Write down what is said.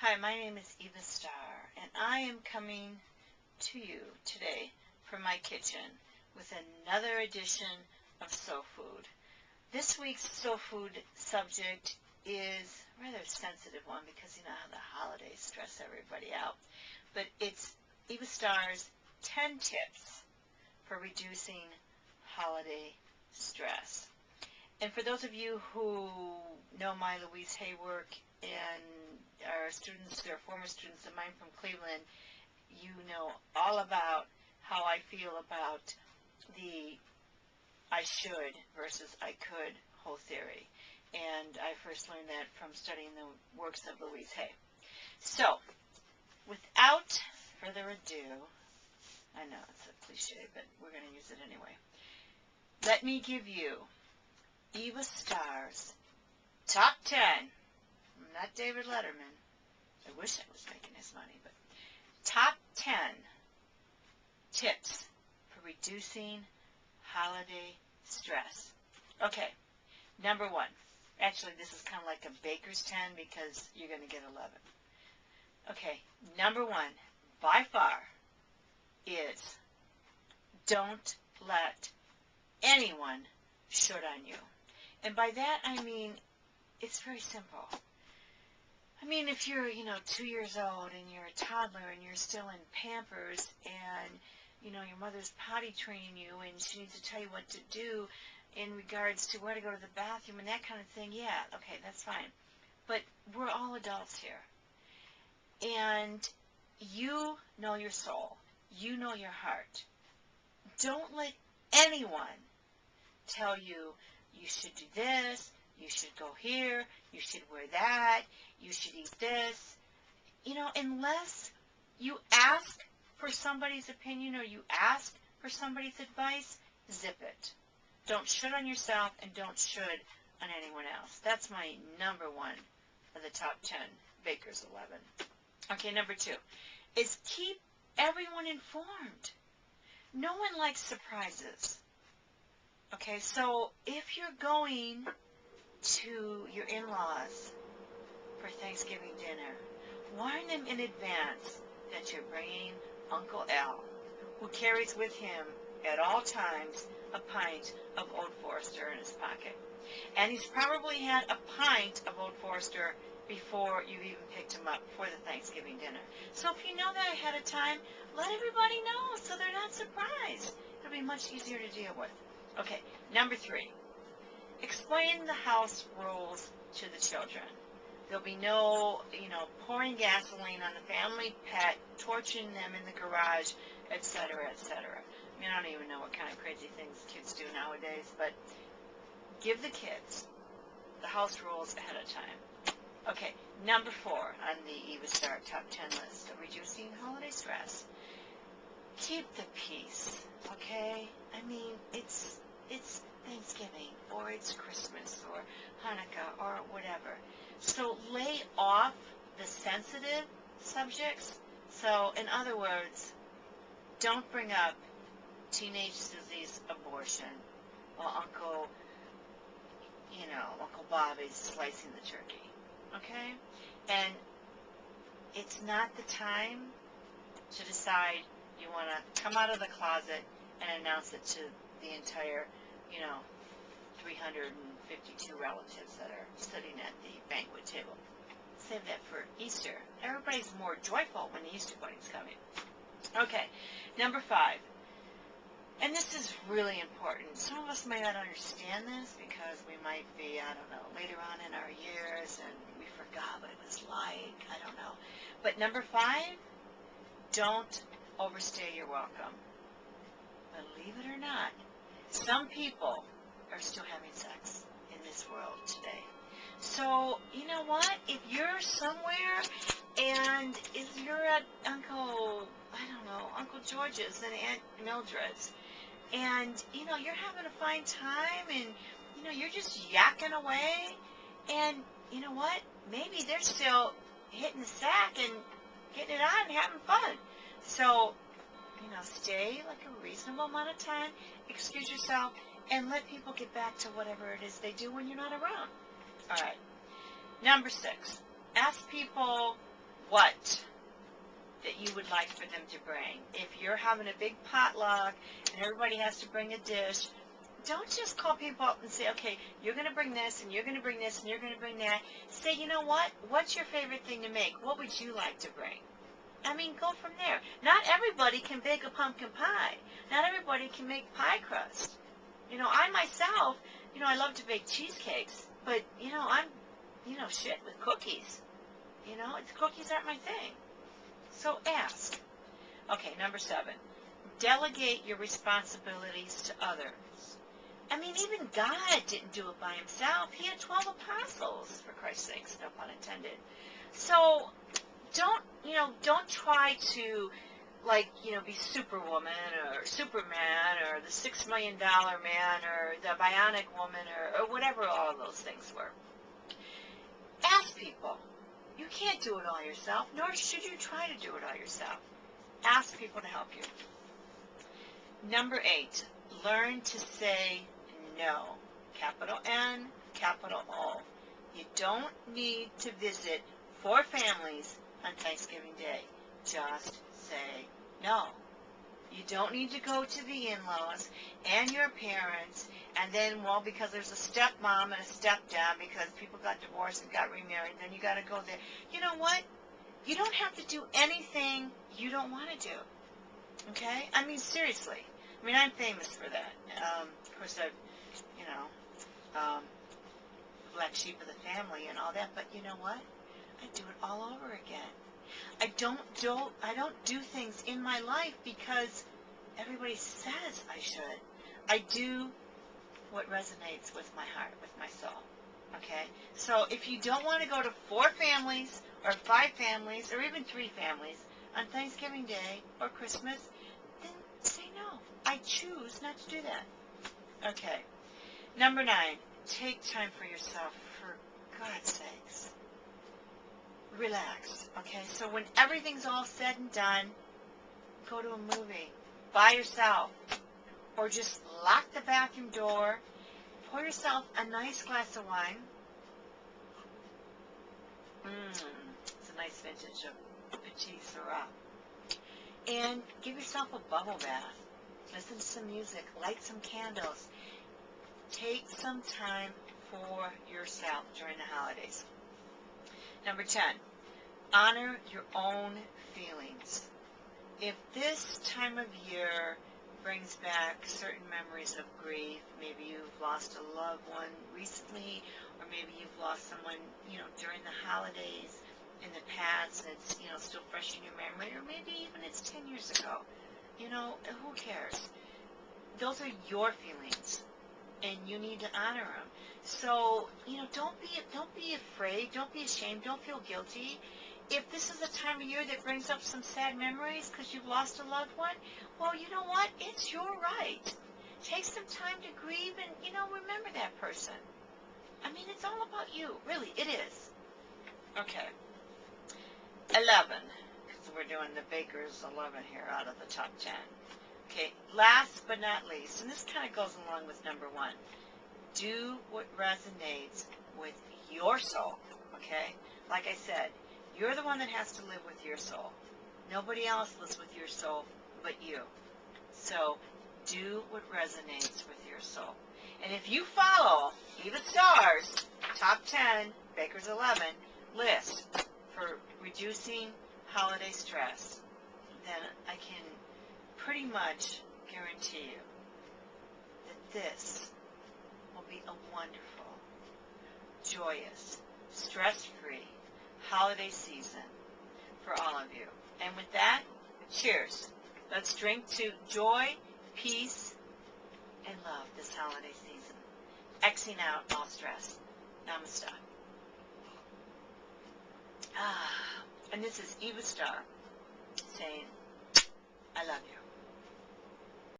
Hi, my name is Eva Starr, and I am coming to you today from my kitchen with another edition of Soul Food. This week's Soul Food subject is a rather sensitive one because you know how the holidays stress everybody out. But it's Eva Starr's 10 tips for reducing holiday stress. And for those of you who know my Louise Hay work and are students or former students of mine from Cleveland, you know all about how I feel about the I should versus I could whole theory. And I first learned that from studying the works of Louise Hay. So, without further ado, I know it's a cliche, but we're going to use it anyway. Let me give you Eva Starr's top 10. I'm not David Letterman. I wish I was making his money, but top 10 tips for reducing holiday stress. Okay, number 1. Actually, this is kind of like a baker's 10 because you're going to get 11. Okay, number 1, by far, is don't let anyone should on you. And by that, I mean, it's very simple. I mean, if you're, 2 years old and you're a toddler and you're still in Pampers and, your mother's potty training you and she needs to tell you what to do in regards to where to go to the bathroom and that kind of thing, yeah, okay, that's fine. But we're all adults here. And you know your soul. You know your heart. Don't let anyone tell you you should do this, you should go here, you should wear that, you should eat this. Unless you ask for somebody's opinion or you ask for somebody's advice, zip it. Don't should on yourself and don't should on anyone else. That's my number 1 of the top 10, Baker's 11. Okay, number 2 is keep everyone informed. No one likes surprises. Okay, so if you're going to your in-laws for Thanksgiving dinner, warn them in advance that you're bringing Uncle Al, who carries with him at all times a pint of Old Forester in his pocket. And he's probably had a pint of Old Forester before you've even picked him up for the Thanksgiving dinner. So if you know that ahead of time, let everybody know so they're not surprised. It'll be much easier to deal with. Okay, number 3. Explain the house rules to the children. There'll be no, pouring gasoline on the family pet, torching them in the garage, etc., etc. I mean, I don't even know what kind of crazy things kids do nowadays, but give the kids the house rules ahead of time. Okay, number 4 on the Eva Starr top 10 list of reducing holiday stress. Keep the peace, okay? I mean, it's Thanksgiving, or it's Christmas, or Hanukkah, or whatever. So lay off the sensitive subjects. So, in other words, don't bring up teenage Susie's abortion, or Uncle Bob is slicing the turkey, okay? And it's not the time to decide you want to come out of the closet and announce it to the entire 352 relatives that are sitting at the banquet table. Save that for Easter. Everybody's more joyful when the Easter bunny's coming. Okay, number 5. And this is really important. Some of us may not understand this because we might be, later on in our years and we forgot what it was like. I don't know. But number 5, don't overstay your welcome. Believe it or not, some people are still having sex in this world today. So, you know what? If you're somewhere and if you're at Uncle George's and Aunt Mildred's, and, you're having a fine time and, you're just yakking away, and, you know what? Maybe they're still hitting the sack and getting it on and having fun. So, stay like a reasonable amount of time, excuse yourself, and let people get back to whatever it is they do when you're not around. All right. Number 6, ask people what that you would like for them to bring. If you're having a big potluck and everybody has to bring a dish, don't just call people up and say, okay, you're going to bring this, and you're going to bring this, and you're going to bring that. Say, you know what? What's your favorite thing to make? What would you like to bring? I mean, go from there. Not everybody can bake a pumpkin pie. Not everybody can make pie crust. You know, I myself, you know, I love to bake cheesecakes, but, you know, I'm, you know, shit with cookies. You know, cookies aren't my thing. So ask. Okay, number 7. Delegate your responsibilities to others. I mean, even God didn't do it by himself. He had 12 apostles, for Christ's sakes, no pun intended. So don't try to, like, you know, be Superwoman or Superman or the $6 million man or the Bionic Woman or whatever all of those things were. Ask people. You can't do it all yourself, nor should you try to do it all yourself. Ask people to help you. Number 8, learn to say no. Capital N, capital O. You don't need to visit 4 families on Thanksgiving Day. Just say no. You don't need to go to the in-laws and your parents, and then, well, because there's a stepmom and a stepdad, because people got divorced and got remarried, then you got to go there. You know what? You don't have to do anything you don't want to do. Okay? I mean, seriously. I mean, I'm famous for that. Of course, I've, you know, black sheep of the family and all that, but you know what? I do it all over again. I don't do things in my life because everybody says I should. I do what resonates with my heart, with my soul. Okay? So if you don't want to go to 4 families or 5 families or even 3 families on Thanksgiving Day or Christmas, then say no. I choose not to do that. Okay. Number 9, take time for yourself, for God's sakes. Relax. Okay? So when everything's all said and done, go to a movie by yourself, or just lock the bathroom door, pour yourself a nice glass of wine. It's a nice vintage of Petit Syrah. And give yourself a bubble bath. Listen to some music. Light some candles. Take some time for yourself during the holidays. Number 10, honor your own feelings. If this time of year brings back certain memories of grief, maybe you've lost a loved one recently, or maybe you've lost someone, you know, during the holidays in the past, and it's, you know, still fresh in your memory, or maybe even it's 10 years ago. You know, who cares? Those are your feelings, and you need to honor them. So, you know, don't be afraid, don't be ashamed, don't feel guilty. If this is a time of year that brings up some sad memories because you've lost a loved one, well, you know what? It's your right. Take some time to grieve and, you know, remember that person. I mean, it's all about you. Really, it is. Okay. 11. Because we're doing the Baker's 11 here out of the top 10. Okay. Last but not least, and this kind of goes along with number 1. Do what resonates with your soul. Okay? Like I said, you're the one that has to live with your soul. Nobody else lives with your soul but you. So, do what resonates with your soul. And if you follow Eva Starr's top 10, Baker's 11 list for reducing holiday stress, then I can pretty much guarantee you that this will be a wonderful, joyous, stress-free holiday season for all of you. And with that, cheers. Let's drink to joy, peace, and love this holiday season. Xing out all stress. Namaste. And this is Eva Starr saying, I love you.